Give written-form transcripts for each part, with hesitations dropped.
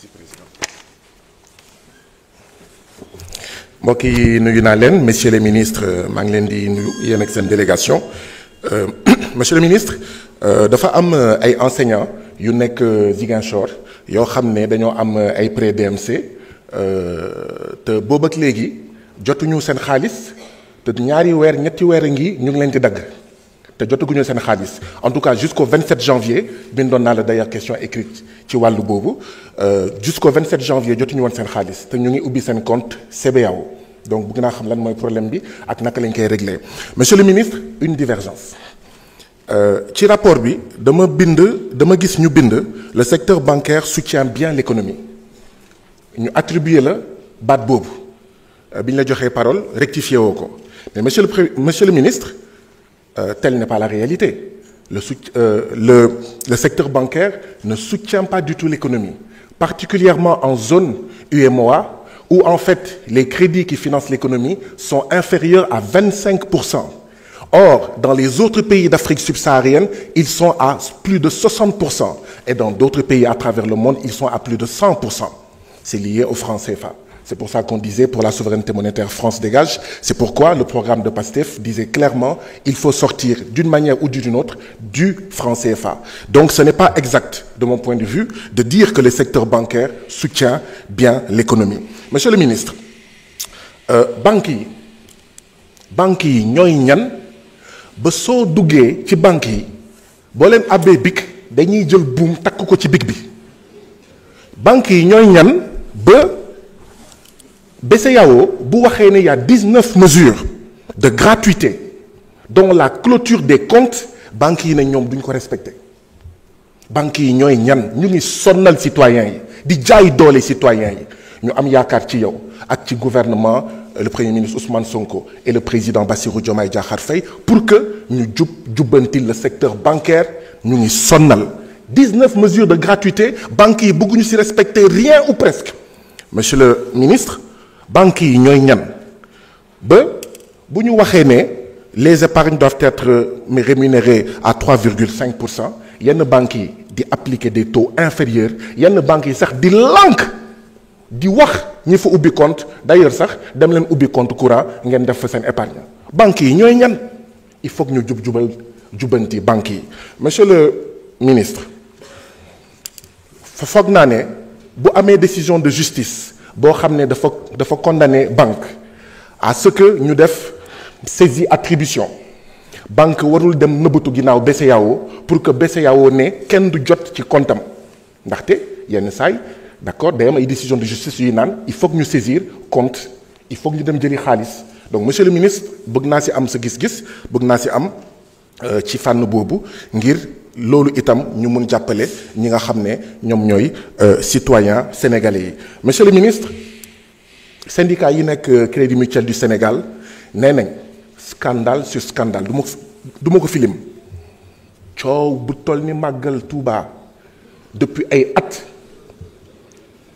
Merci, Président. mbokk yi nuyu naa leen messieurs les ministres maa ngi leen di nuyu yéen ak seen délégation monsieur le ministre dafa am ay enseignants yu nekk Ziguinchor yoo xam ne dañoo am ay prêt DMC te boobu ak léegi jotuñu seen xaalis te ñaari weer ñetti weer a ngi ñu ngi leen di dagg te jotaguñu seen xaalis en tout cas jusqu'au 27 janvier bindoon naa la d'ailleurs question écrite ci wàllu boobu jusqu'au 27 janvier jotuñu woon seen xaalis te ñu ngi ubbi seen compte CBAO donc bëgg naa xam lan mooy problème bi ak naka lañ koy régler monsieur le ministre une divergence ci rapport bi dama gis ñu bind le secteur bancaire soutient bien l'économie ñu attribuer la baat boobu bi ñu la joxee parole rectifié woo ko mais monsieur le ministre telle n'est pas la réalité le secteur bancaire ne soutient pas du tout l'économie particulièrement en zone UEMOA où en fait les crédits qui financent l'économie sont inférieurs à 25%. Or, dans les autres pays d'Afrique subsaharienne, ils sont à plus de 60%. Et dans d'autres pays à travers le monde, ils sont à plus de 100%. C'est lié au franc CFA. C'est pour ça qu'on disait pour la souveraineté monétaire France dégage. C'est pourquoi le programme de PASTEF disait clairement il faut sortir d'une manière ou d'une autre du franc CFA. Donc ce n'est pas exact, de mon point de vue, de dire que le secteur bancaire soutient bien l'économie. Monsieur le ministre, banques yi ñooy ñan ba soo duggee ci banques yi boo leen abbee bic dañuy jël buum takk ko ci bic bi banques yi ñooy ñan ba BCEAO bu waxee ne y a 19 mesures de gratuité dont la clôture des comptes banques yi ne ñoom duñ ko respecté banques yi ñooy ñan ñu ngi sonnal citoyens yi di jaay doole citoyens yi ñu am yaakaar ci yow ak ci gouvernement le premier ministre Ousmane Sonko et le président Bassirou Diomaye Diakhar Faye pour que ñu jubbantil le secteur bancaire ñu ngi sonnal 19 mesures de gratuité banques yi bëgguñu ci respecter rien ou presque monsieur le ministre banques yi ñooy ñan ba bu ñu waxee ne les épargnes doivent être rémunérées à 3,5% yenn banques yi di appliquer des taux inférieurs yenn banques yi sax di lànk di wax ñi fa ubbi compte d'ailleurs sax dem leen ubbi compte courant ngeen def fa seen épargne banques yi ñooy ñan il faut que ñu jubbanti banques yi monsieur le ministre foog naa ne bu amee décision de justice boo xam ne dafa condamner banque à ce que ñu def saisie attribution banque warul dem nëbbatu ginnaaw BCEAO pour que BCEAO ne kenn du jot ci comptam ndaxte yenn saay d'accord day am ay décision de justice yuy naan il faut que ñu saisir compte il faut que ñu dem jëli xaalis donc monsieur le ministre bëgg naa ci am sa gis-gis bëgg naa ci am ci fànn boobu ngir loolu itam ñu mun jàppale ñi nga xam ne ñoom ñooy citoyens sénégalais yi monsieur le ministre syndicat yi nekk Crédit Mutuel du Sénégal nee nañ scandale sur scandale du ma ko filim coow bu toll ni màggal Touba depuis ay at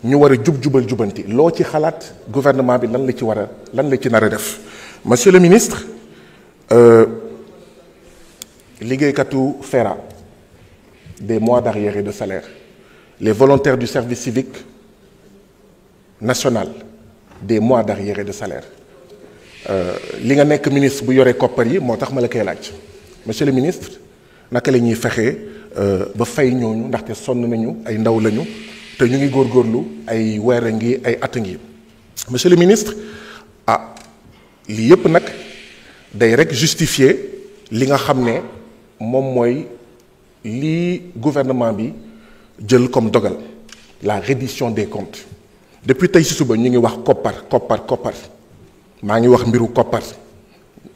ñu war a jubanti loo ci xalaat gouvernement bi lan la ci nar a def monsieur le ministre liggéeykatu FERA des mois d'arriérés de salaire les volontaires du service civique national des mois d'arriérés de salaire li nga nekk ministre bu yore koppar yi moo tax ma la koy laaj monsieur le ministre naka la ñuy fexee ba fay ñooñu ndaxte sonn nañu ay ndaw lañu te ñu ngi góorgóorlu ay weer a ngi ay at a ngi monsieur le ministre lii yëpp nag day rek justifier li nga xam ne moom mooy lii gouvernement bi jël comme dogal la reddition des comptes depuis tey ci suba ñu ngi wax koppar maa ngi wax mbiru koppar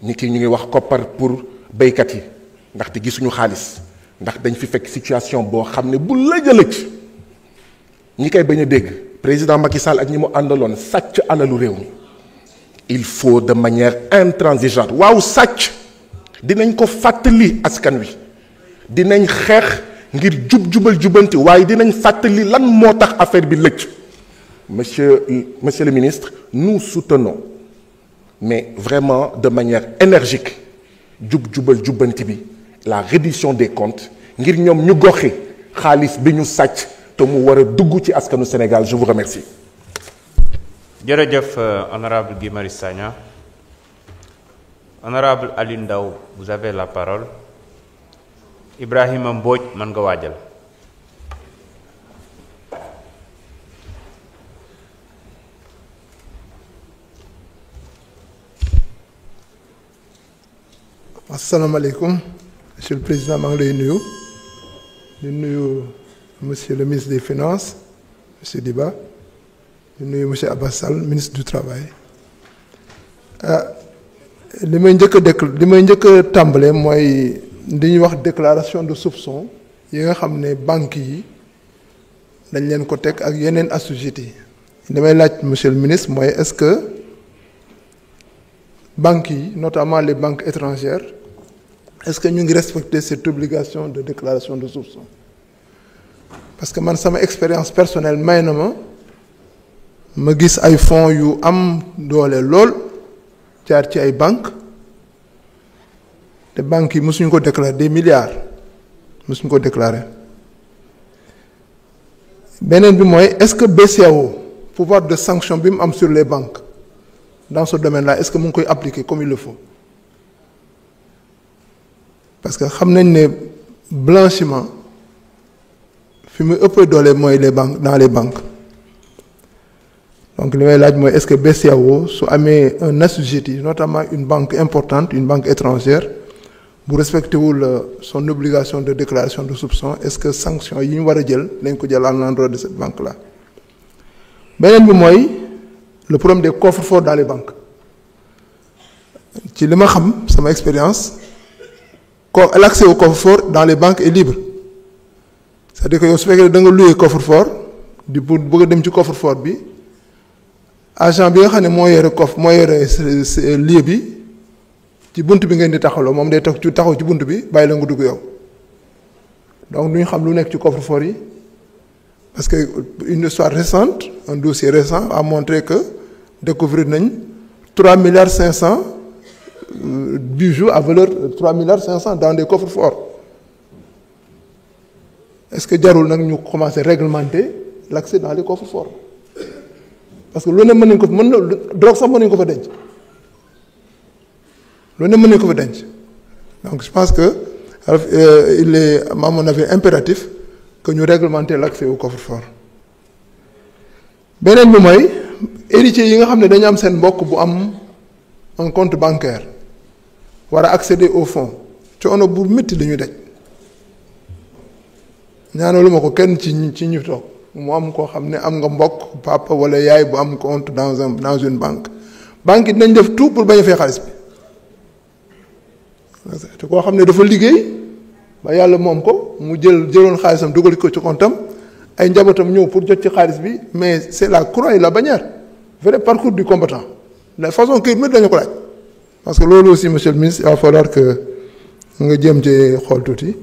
ñu ngi wax koppar pour béykat yi ndaxte gisuñu xaalis ndax dañ fi fekk situation boo xam ne bu lëj ñi koy bañ a dégg président Macky Sall ak ñi mu àndaloon sàcc alalu réew mi il faut de manière intransigeante waaw sàcc dinañ ko fàttali askan wi dinañ xeex ngir jubanti waaye dinañ fàttali lan moo tax affaire bi lëcc monsieur le ministre nous soutenons mais vraiment de manière énergique jubanti bi la reddition des comptes ngir ñoom ñu goxi xaalis bi ñu sàcc te mu war a dugg ci askanu Sénégal. Je vous remercie. jërëjëf honorable Guy Marius Sagna. Honorable Alioune Ndao, vous avez la parole. Ibrahima Mbodj, mën nga waajal. Asalaamaaleykum, Monsieur le Président, maa ngi lay nuyu. Di nuyu Monsieur le ministre des Finances, Monsieur Diba. Di nuyu Monsieur Abbas Sall, ministre du Travail. li may njëkk a tàmbale mooy li ñuy wax déclaration de soupçon yi nga xam ne banques yi dañ leen ko teg ak yeneen assujettis li may laaj monsieur le ministre mooy est-ce que banques yi notamment les banques étrangères est-ce que ñu ngi respecter cette obligation de déclaration de soupçon parce que man sama expérience personnelle may na ma gis ay fonds yu am doole lool jaar ci ay banques te banques yi mësuñu ko déclarer des milliards mësuñu ko déclarer beneen bi mooy est-ce que BCEAO pouvoir de sanction bi mu am sur les banques dans ce domaine-là est-ce que mu ngi koy appliquer comme il le faut parce que xam nañ ne blanchiment fi mu ëpp doole mooy les banques dans les banques donc li may laaj mooy est-ce que BCEAO su amee un assujetti notamment une banque importante une banque étrangère bu respecté wul son obligation de déclaration de soupçon est-ce que sanction yi ñu war a jël nañ ko jël à l'endroit de cette banque-là beneen bi mooy le problème des coffres-forts dans les banques ci li ma xam sama expérience l'accès au coffre-fort dans les banques est libre c'est-à-dire que yow su fekkee da nga louer coffre-fort di pour bëgg a dem ci coffre-fort bi agent bi nga xam ne moo yore lieu bi ci bunt bi ngeen di taxawloo moom day taxaw ci bunt bi bàyyi la nga dugg yow donc duñu xam lu nekk ci coffre-fort yi parce que une histoire récente un dossier récent a montré que découvrir nañ 3,5 milliards bijoux à valeur 3,5 milliards dans des coffres-forts est-ce que jarul nag ñu commencer réglementer l'accès dans les coffres-forts parce que lu ne mën nañ ko drogue sax mën nañ ko fa denc lu ne mën nañ ko fa denc donc je pense que il est à mon avis impératif que ñu réglementer l'accès au coffre-fort beneen bi mooy héritiers yi nga xam ne dañu am seen mbokk bu am un compte bancaire war a accéder au fonds coono bu métti la ñuy daj ñaanalu ma ko kenn ci ñu toog mu am koo xam ne am nga mbokk papa wala yaay bu am compte dans une banque yi dinañ def tout pour bañ a fay xaalis bi te koo xam ne dafa liggéey ba yàlla moom ko mu jëloon xaalisam dugal ko ci compte am ay njabootam ñëw pour jot ci xaalis bi mais c'est la croix et la bannière vrai parcours du combattant la façon kër dañu ko laaj parce que loolu aussi monsieur le ministre il va falloir que nga jëm ci xool tuuti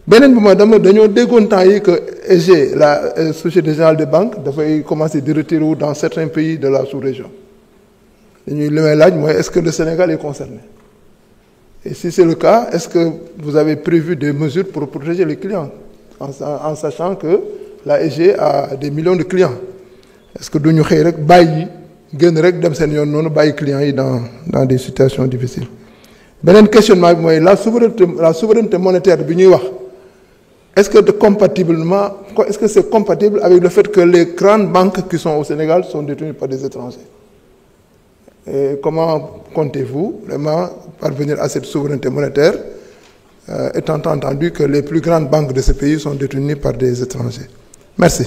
beneen bi mooy dañoo déggoon temps yi que EG la Société Générale des Banques dafay commencer di retirer dans certains pays de la sous-région li may laaj mooy est-ce que le Sénégal est concerné et si c'est le cas est-ce que vous avez prévu des mesures pour protéger les clients en sachant que la EG a des millions de clients est-ce que duñu xëy rek bàyyi gën rek dem seen yoon noonu bàyyi clients yi dans des situations difficiles beneen questionnement bi mooy la souveraineté monétaire bi ñuy wax est-ce que c'est compatible avec le fait que les grandes banques qui sont au Sénégal sont détenues par des étrangers et comment comptez-vous vraiment parvenir à cette souveraineté monétaire étant entendu que les plus grandes banques de ce pays sont détenues par des étrangers? Merci.